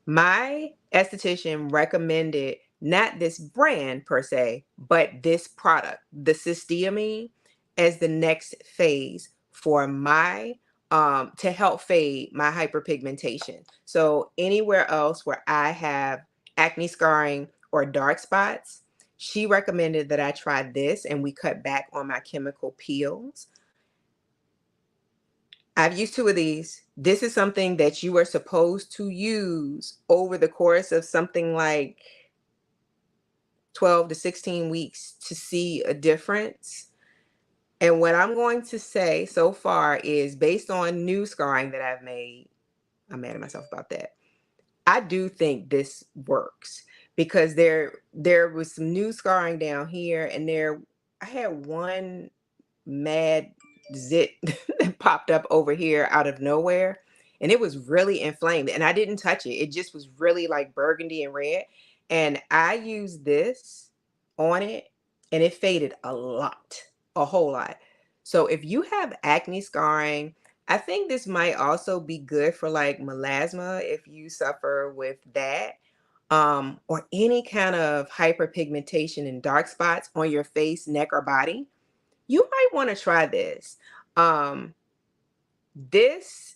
My esthetician recommended not this brand per se, but this product, the cysteamine, as the next phase for my to help fade my hyperpigmentation. So anywhere else where I have acne scarring or dark spots, she recommended that I try this, and we cut back on my chemical peels. I've used 2 of these. This is something that you are supposed to use over the course of something like 12 to 16 weeks to see a difference. And what I'm going to say so far is, based on new scarring that I've made, I'm mad at myself about that. I do think this works, because there was some new scarring down here, and I had one mad zit that popped up over here out of nowhere, and it was really inflamed, and I didn't touch it. It just was really like burgundy and red, and I used this on it, and it faded a whole lot. So if you have acne scarring, I think this might also be good for like melasma if you suffer with that, or any kind of hyperpigmentation and dark spots on your face, neck, or body. You might want to try this. Um, this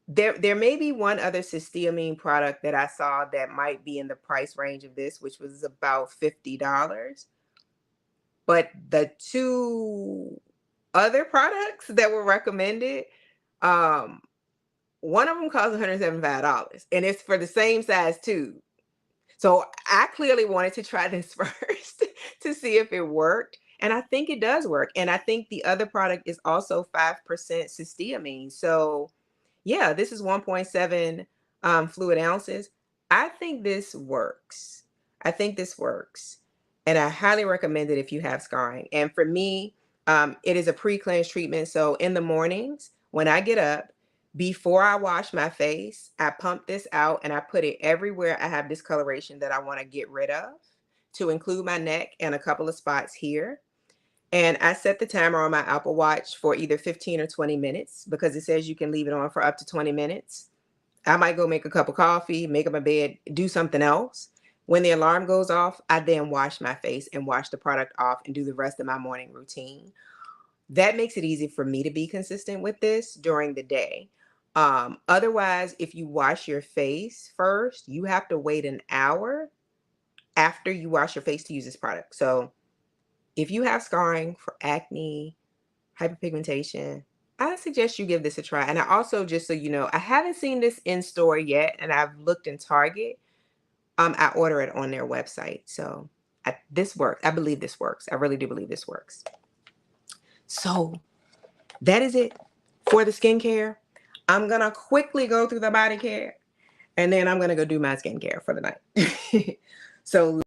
there may be one other cysteamine product that I saw that might be in the price range of this, which was about $50. But the 2 other products that were recommended, um, one of them costs $175, and it's for the same size tube. So I clearly wanted to try this first to see if it worked. And I think it does work. And I think the other product is also 5% cysteamine. So yeah, this is 1.7 fluid ounces. I think this works. I think this works. And I highly recommend it if you have scarring. And for me, it is a pre-cleanse treatment. So in the mornings, when I get up, before I wash my face, I pump this out and I put it everywhere I have discoloration that I want to get rid of, to include my neck and a couple of spots here. And I set the timer on my Apple Watch for either 15 or 20 minutes, because it says you can leave it on for up to 20 minutes. I might go make a cup of coffee, make up my bed, do something else. When the alarm goes off, I then wash my face and wash the product off and do the rest of my morning routine. That makes it easy for me to be consistent with this during the day. Otherwise, if you wash your face first, you have to wait an hour after you wash your face to use this product. So if you have scarring for acne, hyperpigmentation, I suggest you give this a try. And I also, just so you know, I haven't seen this in store yet, and I've looked in Target. I order it on their website. So this works. I believe this works. I really do believe this works. So that is it for the skincare. I'm going to quickly go through the body care, and then I'm going to go do my skincare for the night. So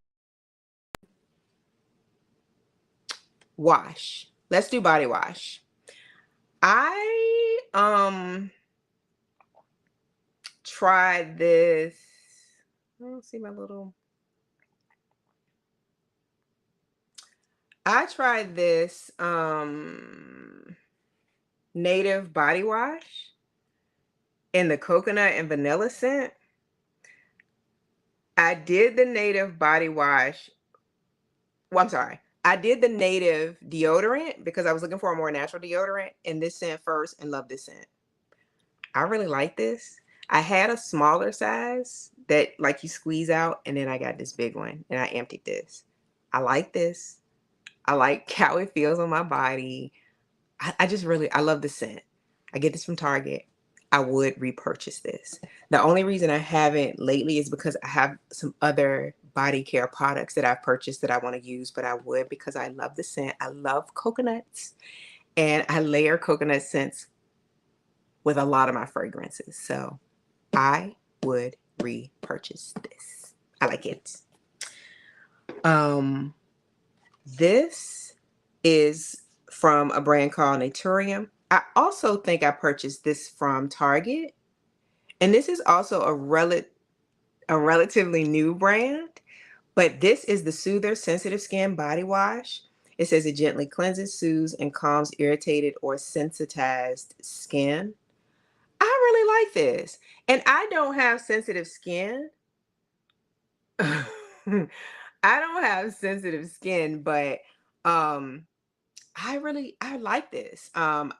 wash. Let's do body wash. I tried this. I don't see my little. I tried this native body wash in the coconut and vanilla scent. I did the native body wash. Well, I'm sorry. I did the native deodorant because I was looking for a more natural deodorant, and this scent first, and loved this scent. I really like this. I had a smaller size that like you squeeze out, and then I got this big one, and I emptied this. I like this. I like how it feels on my body. I just really, I love the scent. I get this from Target. I would repurchase this. The only reason I haven't lately is because I have some other body care products that I've purchased that I want to use, but I would because I love the scent. I love coconuts, and I layer coconut scents with a lot of my fragrances. So I would repurchase this. I like it. This is from a brand called Naturium. I also think I purchased this from Target. And this is also a relatively new brand, but this is the Soother Sensitive Skin Body Wash. It says it gently cleanses, soothes, and calms irritated or sensitized skin. I really like this. And I don't have sensitive skin. I don't have sensitive skin, but um I like this. I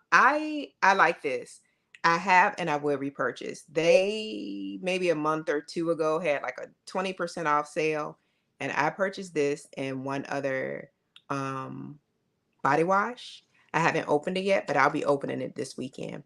like this. I have and I will repurchase. They maybe a month or two ago had like a 20% off sale, and I purchased this and one other um body wash. I haven't opened it yet, but I'll be opening it this weekend.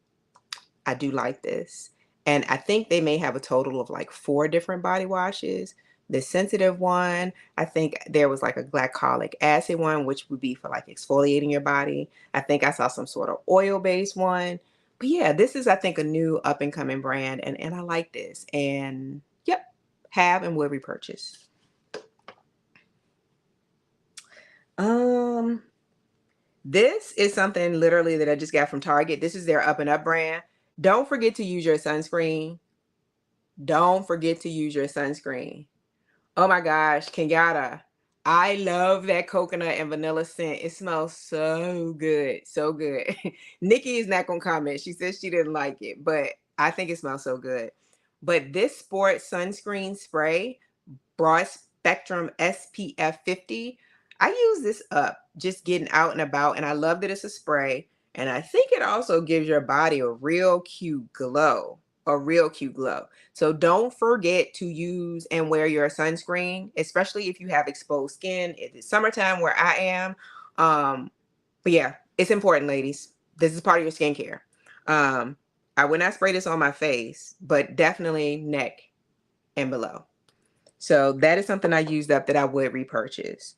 I do like this. And I think they may have a total of like 4 different body washes. The sensitive one, I think there was like a glycolic acid one, which would be for like exfoliating your body. I think I saw some sort of oil-based one. But yeah, this is, I think, a new up and coming brand. And I like this. And yep, have and will repurchase. This is something literally that I just got from Target. This is their Up and Up brand. Don't forget to use your sunscreen. Don't forget to use your sunscreen. Oh my gosh, Kenyatta. I love that coconut and vanilla scent. It smells so good. So good. Nikki is not going to comment. She says she didn't like it, but I think it smells so good. But this Sport Sunscreen Spray, Broad Spectrum SPF 50, I use this up just getting out and about, and I love that it's a spray. And I think it also gives your body a real cute glow. A real cute glow. So don't forget to use and wear your sunscreen, especially if you have exposed skin. It's summertime where I am. But yeah, it's important, ladies. This is part of your skincare. I would not spray this on my face, but definitely neck and below. So that is something I used up that I would repurchase.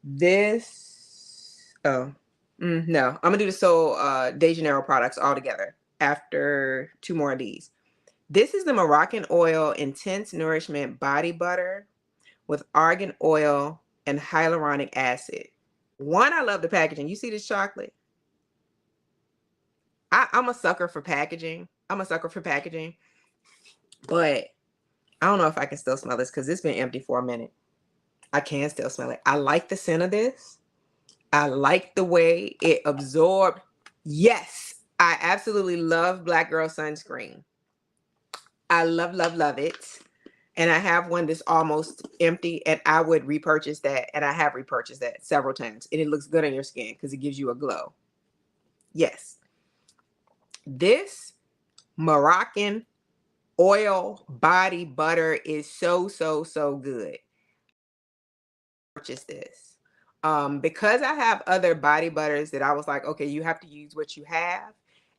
This, no, I'm gonna do the Soul Janeiro products all together after 2 more of these. This is the Moroccan Oil Intense Nourishment Body Butter with argan oil and hyaluronic acid. One, I love the packaging. You see this chocolate? I'm a sucker for packaging. I'm a sucker for packaging. But I don't know if I can still smell this because it's been empty for a minute. I can still smell it. I like the scent of this. I like the way it absorbed. Yes, I absolutely love Black Girl sunscreen. I love, love, love it. And I have one that's almost empty, and I would repurchase that. And I have repurchased that several times. And it looks good on your skin because it gives you a glow. Yes. This Moroccan oil body butter is so, so, so good. Purchase this. Because I have other body butters that I was like, okay, you have to use what you have.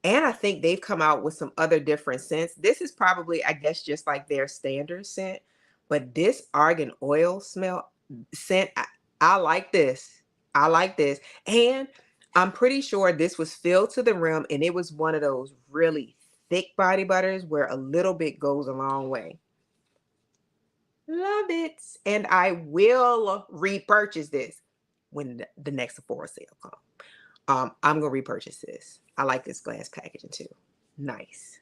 And I think they've come out with some other different scents. This is probably, I guess, just like their standard scent. But this argan oil scent, I like this. I like this. And I'm pretty sure this was filled to the rim, and it was one of those really thick body butters where a little bit goes a long way. Love it. And I will repurchase this when the next Sephora sale comes. I'm going to repurchase this. I like this glass packaging too. Nice.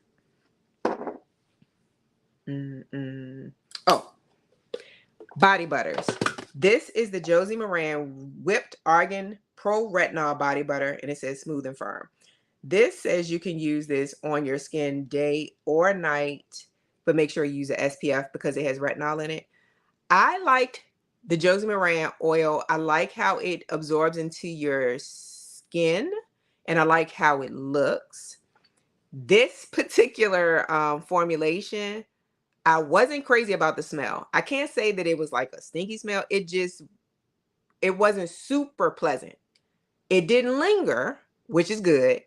Oh, body butters. This is the Josie Maran Whipped Argan Pro Retinol Body Butter, and it says smooth and firm. This says you can use this on your skin day or night, but make sure you use a SPF because it has retinol in it. I liked the Josie Maran oil. I like how it absorbs into your skin, and I like how it looks. This particular formulation, I wasn't crazy about the smell. I can't say that it was like a stinky smell. It wasn't super pleasant. It didn't linger, which is good,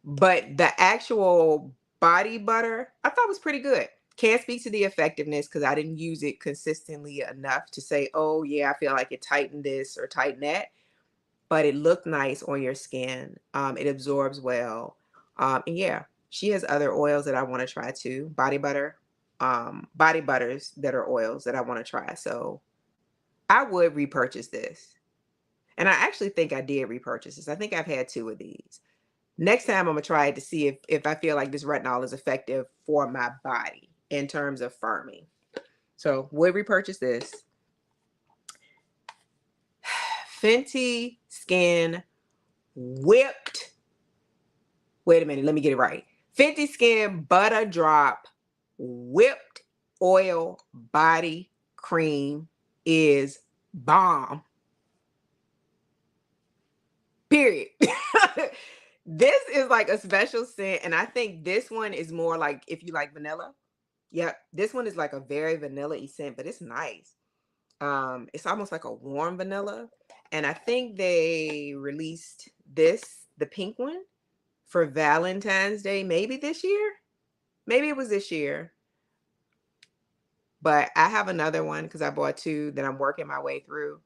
But the actual body butter, I thought was pretty good. Can't speak to the effectiveness because I didn't use it consistently enough to say, oh yeah, I feel like it tightened this or tightened that. But it looked nice on your skin. It absorbs well. And yeah, she has other oils that I want to try too. Body butters that are oils that I want to try. So I would repurchase this. And I actually think I did repurchase this. I think I've had 2 of these. Next time I'm gonna try it to see if I feel like this retinol is effective for my body in terms of firming. So would repurchase this. Fenty Skin Whipped. Wait a minute, let me get it right. Fenty Skin Butter Drop Whipped Oil Body Cream is bomb. Period. This is like a special scent, and I think this one is more like if you like vanilla. Yep, this one is like a very vanilla-y scent, but it's nice. It's almost like a warm vanilla, and I think they released this, the pink one, for Valentine's Day, maybe this year. Maybe it was this year, but I have another one because I bought 2 that I'm working my way through.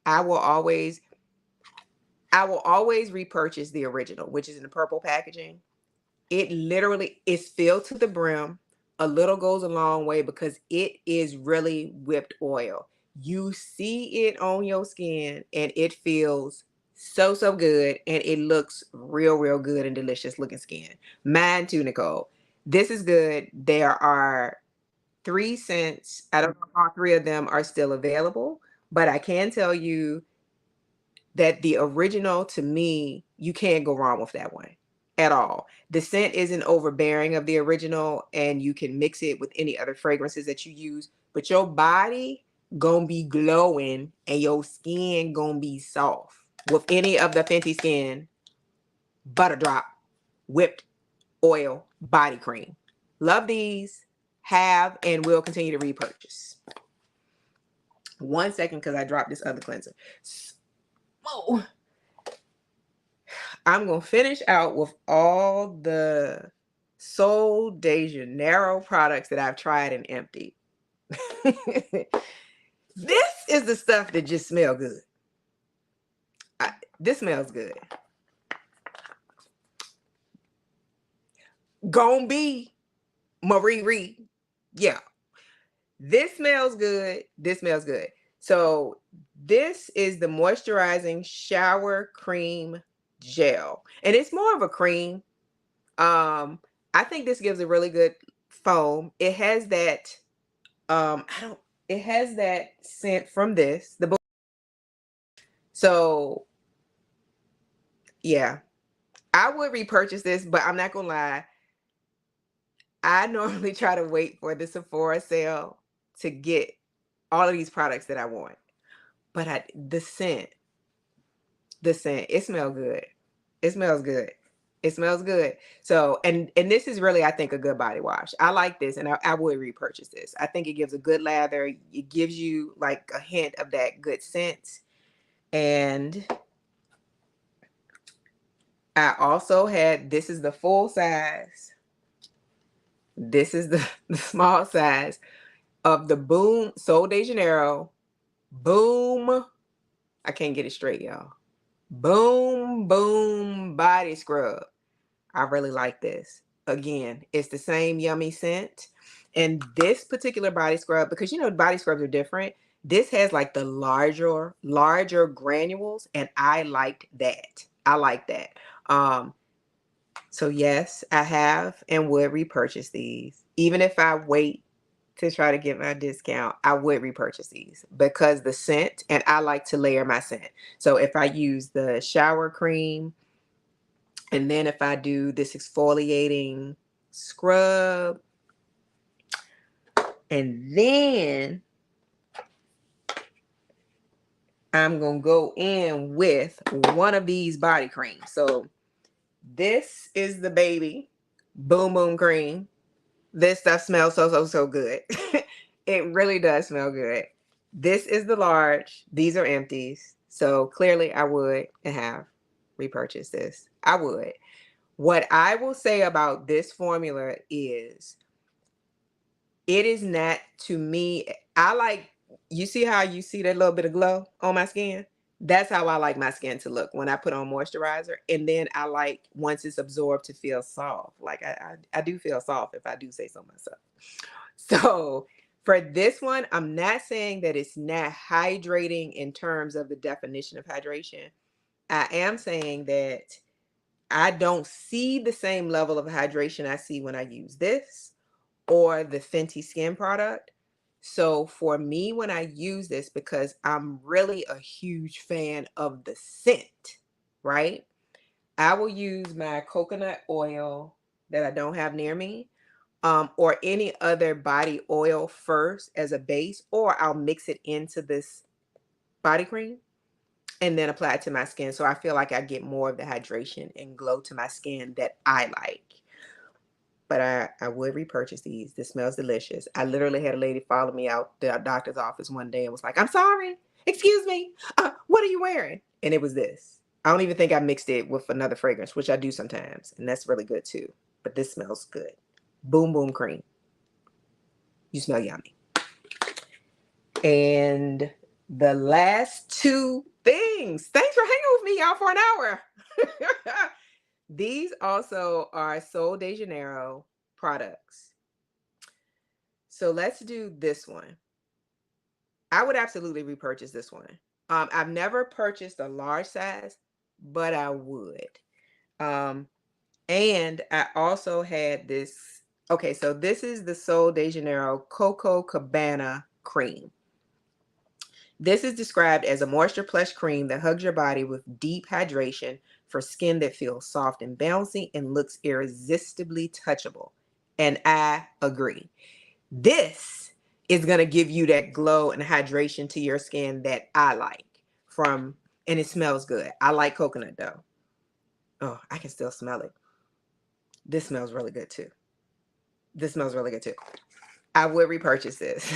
I will always repurchase the original, which is in the purple packaging. It literally is filled to the brim. A little goes a long way because it is really whipped oil. You see it on your skin and it feels so, so good. And it looks real, real good and delicious looking skin. Mine too, Nicole. This is good. There are 3 scents. I don't know if all 3 of them are still available, but I can tell you that the original, to me, you can't go wrong with that one at all. The scent isn't overbearing of the original, and you can mix it with any other fragrances that you use, but your body gonna be glowing and your skin gonna be soft with any of the Fenty Skin Butter Drop Whipped Oil Body Cream. Love these, have, and will continue to repurchase. 1 second, because I dropped this other cleanser. Whoa. I'm going to finish out with all the Sol de Janeiro products that I've tried and emptied. This is the stuff that just smells good. This smells good. Gonna be Marie. Yeah. This smells good. This smells good. So this is the moisturizing shower cream gel. And it's more of a cream. I think this gives a really good foam. It has that it has that scent from this. So yeah, I would repurchase this, but I'm not gonna lie. I normally try to wait for the Sephora sale to get all of these products that I want. But the scent, it smells good. It smells good. It smells good. So, and this is really, I think, a good body wash. I like this, and I would repurchase this. I think it gives a good lather. It gives you like a hint of that good scent. And I also had, this is the full size. This is the small size of the Boom Sol de Janeiro Boom. I can't get it straight, y'all. Boom body scrub. I really like this. Again, it's the same yummy scent. And this particular body scrub, because you know body scrubs are different, this has like the larger granules, and I liked that. I like that. So yes, I have and would repurchase these. Even if I wait to try to get my discount, I would repurchase these because the scent, and I like to layer my scent. So if I use the shower cream, and then if I do this exfoliating scrub, and then I'm going to go in with one of these body creams. So this is the baby Boom cream. This stuff smells so good. It really does smell good. This is the large. These are empties. So clearly I would and have repurchased this. I would. What I will say about this formula is it is not, to me, I like, you see how you see that little bit of glow on my skin? That's how I like my skin to look when I put on moisturizer. And then I like, once it's absorbed, to feel soft. Like I do feel soft, if I do say so myself. So for this one, I'm not saying that it's not hydrating in terms of the definition of hydration. I am saying that I don't see the same level of hydration I see when I use this or the Fenty skin product. So for me, when I use this, because I'm really a huge fan of the scent, right? I will use my coconut oil that I don't have near me, or any other body oil first as a base, or I'll mix it into this body cream and then apply it to my skin. So I feel like I get more of the hydration and glow to my skin that I like. But I would repurchase these. This smells delicious. I literally had a lady follow me out the doctor's office one day and was like, "I'm sorry, excuse me, what are you wearing?" And it was this. I don't even think I mixed it with another fragrance, which I do sometimes, and that's really good too. But this smells good. Boom Boom Cream. You smell yummy. And the last two things. Thanks for hanging with me, y'all, for an hour. These also are Sol de Janeiro products. So let's do this one. I would absolutely repurchase this one. I've never purchased a large size, but I would. And I also had this. Okay, so this is the Sol de Janeiro Coco Cabana Cream. This is described as a moisture plush cream that hugs your body with deep hydration for skin that feels soft and bouncy and looks irresistibly touchable. And I agree. This is going to give you that glow and hydration to your skin that I like and it smells good. I like coconut though. Oh, I can still smell it. This smells really good too. This smells really good too. I would repurchase this.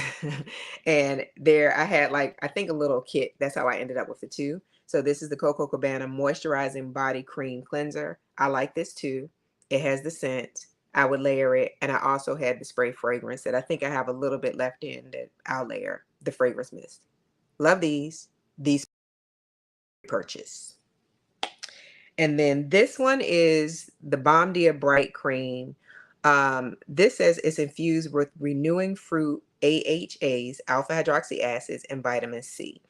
And there I had, like, I think a little kit. That's how I ended up with the two. So this is the Coco Cabana Moisturizing Body Cream Cleanser. I like this too. It has the scent. I would layer it. And I also had the spray fragrance that I think I have a little bit left in that I'll layer the fragrance mist. Love these. These purchase. And then this one is the Balm Dia Bright Cream. This says it's infused with renewing fruit AHAs, alpha hydroxy acids, and vitamin C.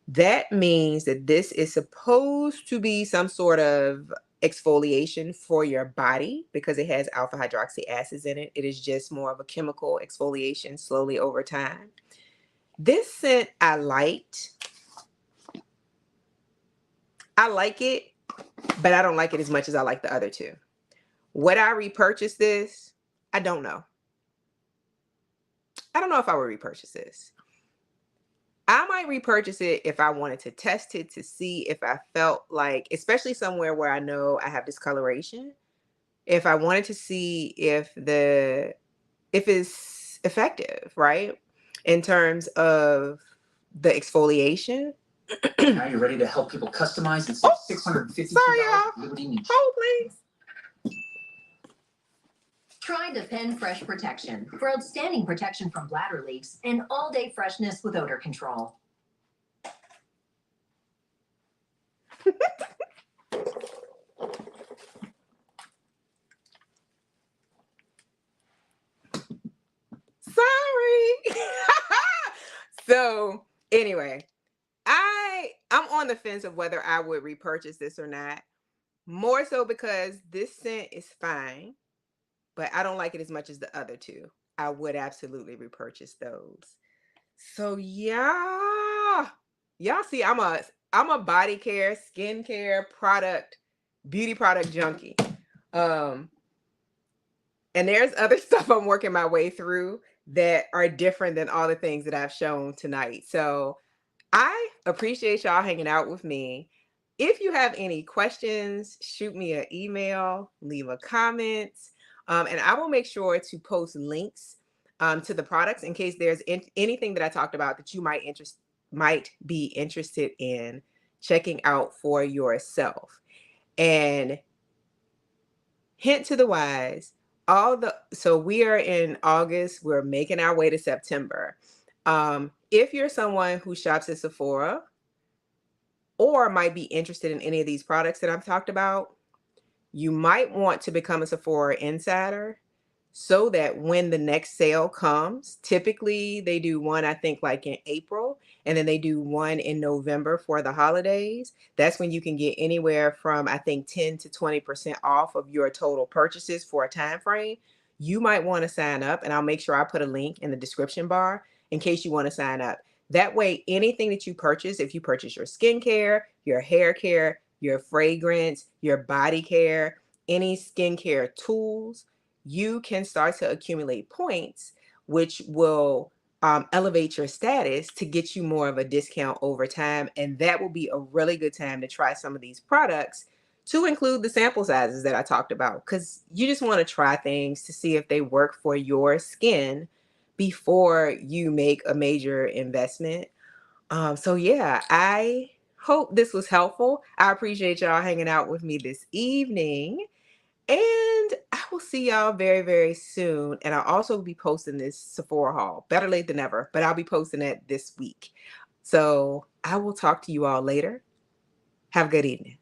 That means that this is supposed to be some sort of exfoliation for your body because it has alpha hydroxy acids in it. It is just more of a chemical exfoliation slowly over time. This scent I liked. I like it, but I don't like it as much as I like the other two. Would I repurchase this? I don't know. I don't know if I would repurchase this. I might repurchase it if I wanted to test it to see if I felt like, especially somewhere where I know I have discoloration, if I wanted to see if it's effective, right? In terms of the exfoliation. Now you're ready to help people customize and save $652. Sorry, y'all. Hold, please. Try Depend Fresh Protection for outstanding protection from bladder leaks and all-day freshness with odor control. Sorry. So anyway, I'm on the fence of whether I would repurchase this or not. More so because this scent is fine, but I don't like it as much as the other two. I would absolutely repurchase those. So yeah, y'all see, I'm a body care, skincare product, beauty product junkie. And there's other stuff I'm working my way through that are different than all the things that I've shown tonight. So I appreciate y'all hanging out with me. If you have any questions, shoot me an email, leave a comment, and I will make sure to post links to the products in case there's anything that I talked about that you might be interested in checking out for yourself. And hint to the wise, so we are in August, we're making our way to September. If you're someone who shops at Sephora or might be interested in any of these products that I've talked about, you might want to become a Sephora insider so that when the next sale comes, typically they do one, I think, like in April, and then they do one in November for the holidays. That's when you can get anywhere from, I think, 10 to 20% off of your total purchases for a time frame. You might want to sign up, and I'll make sure I put a link in the description bar in case you want to sign up. That way, anything that you purchase, if you purchase your skincare, your hair care, your fragrance, your body care, any skincare tools, you can start to accumulate points, which will elevate your status to get you more of a discount over time. And that will be a really good time to try some of these products, to include the sample sizes that I talked about, because you just want to try things to see if they work for your skin before you make a major investment. So yeah, I hope this was helpful. I appreciate y'all hanging out with me this evening. And I will see y'all very, very soon. And I'll also be posting this Sephora haul. Better late than never, but I'll be posting it this week. So I will talk to you all later. Have a good evening.